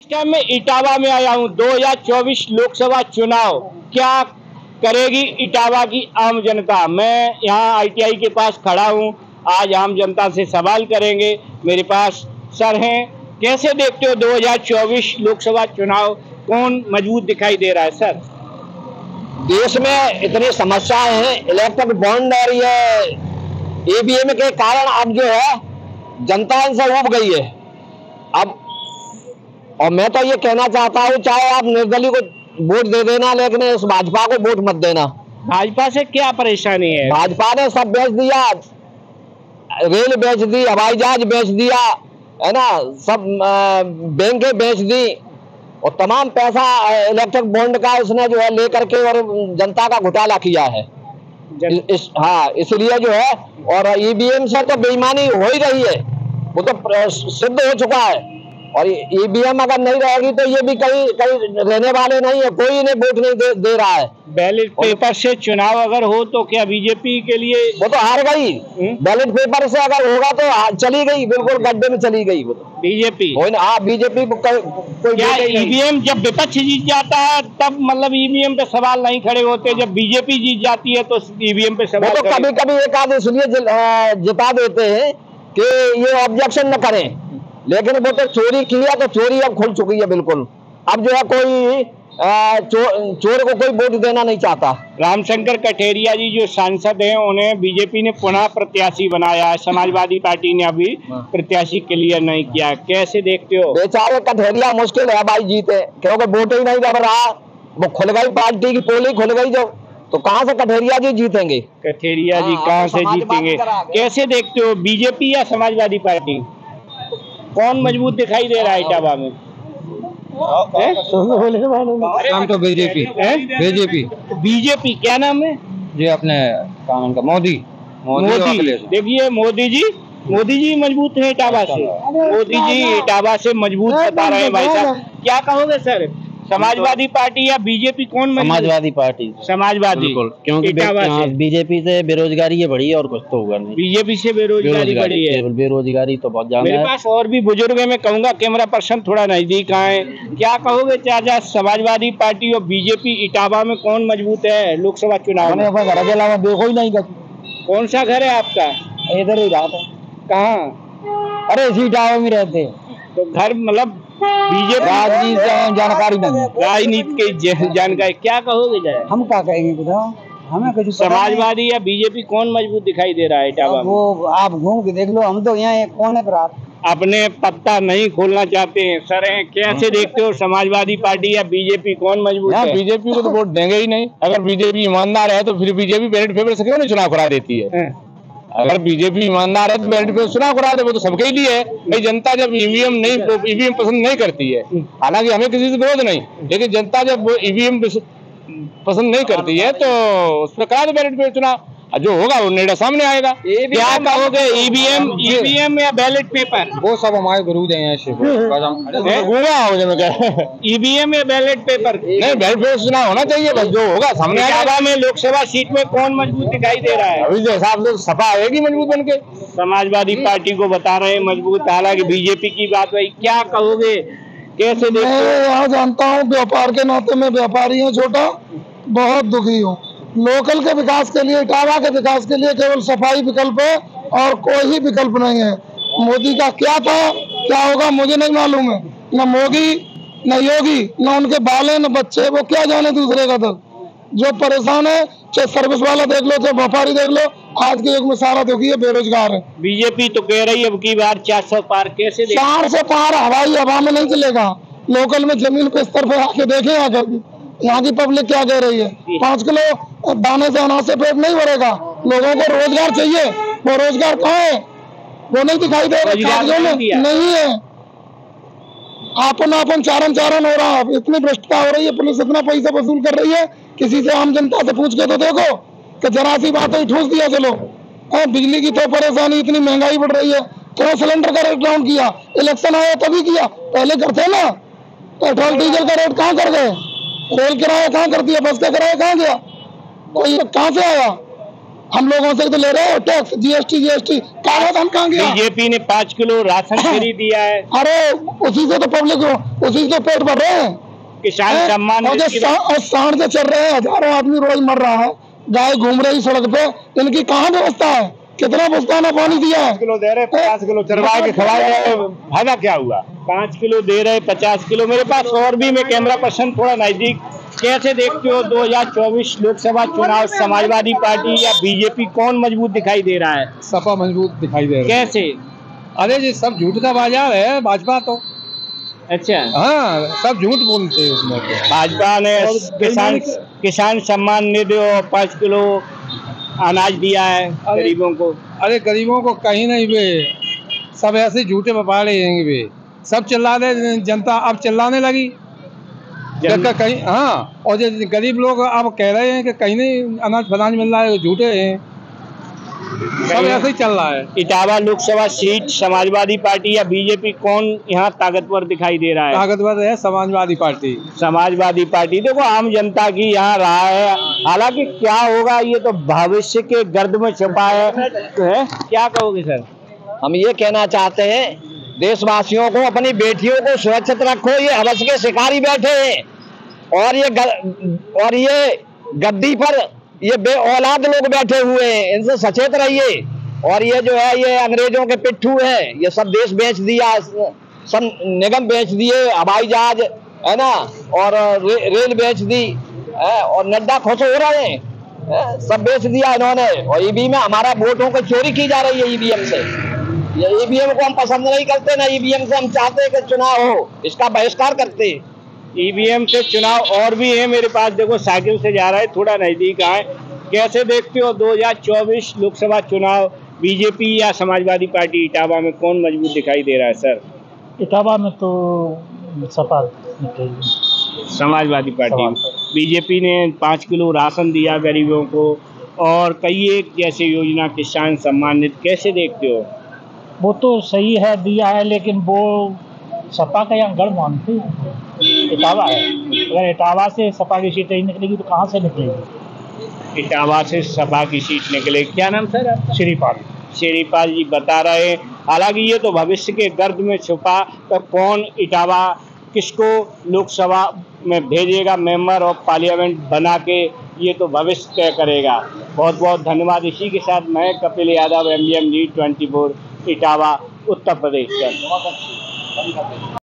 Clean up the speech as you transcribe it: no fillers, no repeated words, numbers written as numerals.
क्या मैं इटावा में आया हूँ 2024 लोकसभा चुनाव क्या करेगी इटावा की आम जनता। मैं यहाँ आईटीआई के पास खड़ा हूँ। आज आम जनता से सवाल करेंगे। मेरे पास सर हैं। कैसे देखते हो 2024 लोकसभा चुनाव, कौन मजबूत दिखाई दे रहा है सर? देश में इतनी समस्याएं हैं, इलेक्ट्रिक बॉन्ड और ये ईवीएम के कारण अब जो है जनता इनसे उब गई है। अब और मैं तो ये कहना चाहता हूँ, चाहे आप निर्दलीय को वोट दे देना, लेकिन इस भाजपा को वोट मत देना। भाजपा से क्या परेशानी है? भाजपा ने सब बेच दिया, रेल बेच दी, हवाई जहाज बेच दिया, है ना, सब बैंकें बेच दी और तमाम पैसा इलेक्ट्रिक बॉन्ड का उसने जो है लेकर के और जनता का घोटाला किया है। हाँ, इसलिए जो है, और ईवीएम से तो बेईमानी हो ही रही है, वो तो सिद्ध हो चुका है। और ईवीएम अगर नहीं रहेगी तो ये भी कहीं रहने वाले नहीं है, कोई इन्हें वोट नहीं दे रहा है। बैलेट पेपर से चुनाव अगर हो तो क्या बीजेपी के लिए? वो तो हार गई। बैलेट पेपर से अगर होगा तो चली गई, बिल्कुल गड्ढे में चली गई वो तो बीजेपी। हाँ, बीजेपी क्या ईवीएम जब विपक्ष जीत जाता है तब मतलब ईवीएम पे सवाल नहीं खड़े होते, जब बीजेपी जीत जाती है तो ईवीएम पे सवाल? तो कभी कभी एक आध इसलिए जिता देते हैं कि ये ऑब्जेक्शन न करें, लेकिन वो तो चोरी किया तो चोरी अब खुल चुकी है बिल्कुल। अब जो है कोई चोर को कोई वोट देना नहीं चाहता। रामशंकर कठेरिया जी जो सांसद हैं, उन्हें बीजेपी ने पुनः प्रत्याशी बनाया है। समाजवादी पार्टी ने अभी प्रत्याशी क्लियर नहीं किया। कैसे देखते हो? बेचारे कठेरिया मुश्किल है भाई जीते, क्योंकि वोट ही नहीं दे रहा। वो खुल गई, पार्टी की पोली खुल गई जो, तो कहाँ से कठेरिया जी जीतेंगे? कठेरिया जी कहाँ से जीतेंगे? कैसे देखते हो, बीजेपी या समाजवादी पार्टी, कौन मजबूत दिखाई दे रहा है इटावा में? हम तो बीजेपी। बीजेपी क्या नाम है जी? अपने का मोदी। देखिए मोदी जी मजबूत है इटावा से। मोदी जी इटावा से मजबूत बता रहे हैं भाई साहब। क्या कहोगे सर, समाजवादी पार्टी या बीजेपी, कौन मजबूत? समाजवादी पार्टी। समाजवादी, क्योंकि बीजेपी से बेरोजगारी ये बढ़ी है और कुछ तो होगा नहीं। बीजेपी से बेरोजगारी बढ़ी है। बेरोजगारी तो बहुत ज्यादा है। मेरे पास और भी बुजुर्ग है, मैं कहूंगा कैमरा पर्सन थोड़ा नजदीक आए। क्या कहोगे चाचा, समाजवादी पार्टी और बीजेपी इटावा में कौन मजबूत है लोकसभा चुनाव में? देखो ही नहीं। कौन सा घर है आपका? इधर ही रहा था। कहाँ? अरे इसी इटावा में रहते। तो घर मतलब बीजेपी जानकारी नहीं, राजनीति की जानकारी। क्या कहोगे जरा? हम क्या कहेंगे बताओ, हमें कुछ समाजवादी या बीजेपी कौन मजबूत दिखाई दे रहा है इटावा में? वो आप घूम के देख लो, हम तो यहाँ कौन है पर अपने पत्ता नहीं खोलना चाहते हैं सर हैं। कैसे देखते हो, समाजवादी पार्टी या बीजेपी, कौन मजबूत है? बीजेपी को तो वोट देंगे ही नहीं। अगर बीजेपी ईमानदार है तो फिर बीजेपी बैलेट पेपर से क्यों नहीं चुनाव करा देती है? अगर बीजेपी ईमानदार है तो बैलेट पेपर चुनाव करा दे, वो तो सबके लिए है भाई। जनता जब ईवीएम पसंद नहीं करती है, हालांकि हमें किसी से विरोध नहीं, लेकिन जनता जब ईवीएम पसंद नहीं करती है तो उस पर करा दे बैलेट पेपर चुनाव, जो होगा वो निर्णय सामने आएगा। क्या कहोगे, ईवीएम या बैलेट पेपर? वो सब हमारे गुरु हैं ऐसे। ईवीएम या बैलेट पेपर? नहीं, बैलेट पेपर चुनाव होना चाहिए, बस जो होगा सामने आएगा। में लोकसभा सीट में कौन मजबूत दिखाई दे रहा है? अभी जो हिसाब से सपा आएगी मजबूत बनके। समाजवादी पार्टी को बता रहे हैं मजबूत, हालांकि बीजेपी की बात वही। क्या कहोगे, कैसे देखते हो? मैं यहाँ जानता हूँ, व्यापार के नाते में व्यापारी हूँ छोटा, बहुत दुखी हूँ। लोकल के विकास के लिए, इटावा के विकास के लिए केवल सफाई विकल्प है और कोई ही विकल्प नहीं है। मोदी का क्या था, क्या होगा मुझे नहीं मालूम है। न मोदी, न योगी, न उनके बाले, न बच्चे, वो क्या जाने दूसरे का दल। जो परेशान है, चाहे सर्विस वाला देख लो, चाहे व्यापारी देख लो, आज के युग में सारा दुखी है, बेरोजगार है। बीजेपी तो कह रही है अब की बार 400 पार। कैसे 400 पार हवाई हवा में नहीं चलेगा, लोकल में जमीन पे स्तर पे आके देखे आकर यहाँ की पब्लिक क्या कह रही है। 5 किलो दाने से अनाज से पेट नहीं भरेगा। लोगों को रोजगार चाहिए, वो रोजगार कहाँ है? वो नहीं दिखाई दे रहा, नहीं है। आपन चारण हो रहा है, इतनी भ्रष्टता हो रही है, पुलिस इतना पैसा वसूल कर रही है। किसी से आम जनता से पूछ के तो देखो कि जरा सी बात है ठूस दिया चलो। बिजली की तो परेशानी, इतनी महंगाई बढ़ रही है, तो सिलेंडर का रेट डाउन किया, इलेक्शन आया तभी किया, पहले करते ना। पेट्रोल डीजल का रेट कहाँ कर गए? रेल किराया कहाँ कर दिया? बस का किराया कहाँ गया? कोई कहाँ से आया? हम लोगों से तो ले रहे हो टैक्स, जीएसटी काला धन कहाँ गया? बीजेपी ने 5 किलो राशन फ्री दिया है। अरे उसी से तो पब्लिक, उसी से पेट भर रहे हैं। किसान सम्मान और सांड से चल रहे हैं, हजारों आदमी रोज मर रहा है, गाय घूम रही सड़क पे, इनकी कहाँ व्यवस्था है? कितना पुस्ताना पानी दिया है? 5 किलो दे रहे, 50 किलो चरवा के खवाए, फायदा क्या हुआ? 5 किलो दे रहे, 50 किलो। मेरे पास और भी, मैं कैमरा पर्सन थोड़ा नजदीक, कैसे देखते हो 2024 लोकसभा चुनाव, समाजवादी पार्टी या बीजेपी कौन मजबूत दिखाई दे रहा है? सपा मजबूत दिखाई दे रहा है। कैसे? अरे जी सब झूठ का बाजार है भाजपा तो। अच्छा, हाँ सब झूठ बोलते हैं उसमें। भाजपा ने किसान सम्मान निधि और 5 किलो अनाज दिया है गरीबों को। अरे गरीबों को कहीं नहीं बे, सब ऐसे झूठे व्यापार हैं बे, सब चिल्ला रहे, जनता अब चिल्लाने लगी कहीं। हाँ, और जो गरीब लोग अब कह रहे हैं कि कहीं नहीं अनाज फनाज मिल रहा है, झूठे हैं, सब ऐसे ही चल रहा है। इटावा लोकसभा सीट समाजवादी पार्टी या बीजेपी कौन यहाँ ताकतवर दिखाई दे रहा है? ताकतवर है समाजवादी पार्टी। समाजवादी पार्टी देखो आम जनता की यहाँ रहा है, हालांकि क्या होगा ये तो भविष्य के गर्द में छुपा है। क्या कहोगे सर? हम ये कहना चाहते हैं देशवासियों को, अपनी बेटियों को सुरक्षित रखो, ये हवस के शिकारी बैठे हैं और ये गद्दी पर ये बेऔलाद लोग बैठे हुए हैं, इनसे सचेत रहिए। और ये जो है ये अंग्रेजों के पिट्ठू हैं, ये सब देश बेच दिया, सब निगम बेच दिए, हवाई जहाज है ना, और रेल बेच दी है, और नड्डा खुश हो रहे हैं, सब बेच दिया इन्होंने। और ईवीएम में हमारा वोटों को चोरी की जा रही है ईवीएम से। ये ईवीएम को हम पसंद नहीं करते ना, ईवीएम से हम चाहते हैं कि चुनाव हो, इसका बहिष्कार करते हैं। ईवीएम से चुनाव और भी है मेरे पास, देखो साइकिल से जा रहा है, थोड़ा नजदीक आए। कैसे देखते हो 2024 लोकसभा चुनाव, बीजेपी या समाजवादी पार्टी इटावा में कौन मजबूत दिखाई दे रहा है सर? इटावा में तो सपा निकलेगी, समाजवादी पार्टी। बीजेपी ने 5 किलो राशन दिया गरीबों को और कई एक जैसे योजना, किसान सम्मान निधि, कैसे देखते हो? वो तो सही है दिया है, लेकिन वो सपा का यहाँ गढ़ मानते हैं, इटावा है। अगर इटावा से सपा की सीट नहीं निकलेगी तो कहाँ से निकलेगी? इटावा से सपा की सीट निकलेगी। क्या नाम सर आपका? श्रीपाल जी बता रहे हैं। हालांकि ये तो भविष्य के गर्द में छुपा, तो कौन इटावा किसको लोकसभा में भेजेगा मेंबर ऑफ पार्लियामेंट बना के, ये तो भविष्य तय करेगा। बहुत बहुत धन्यवाद। इसी के साथ मैं कपिल यादव, MBM News 24 इटावा उत्तर प्रदेश।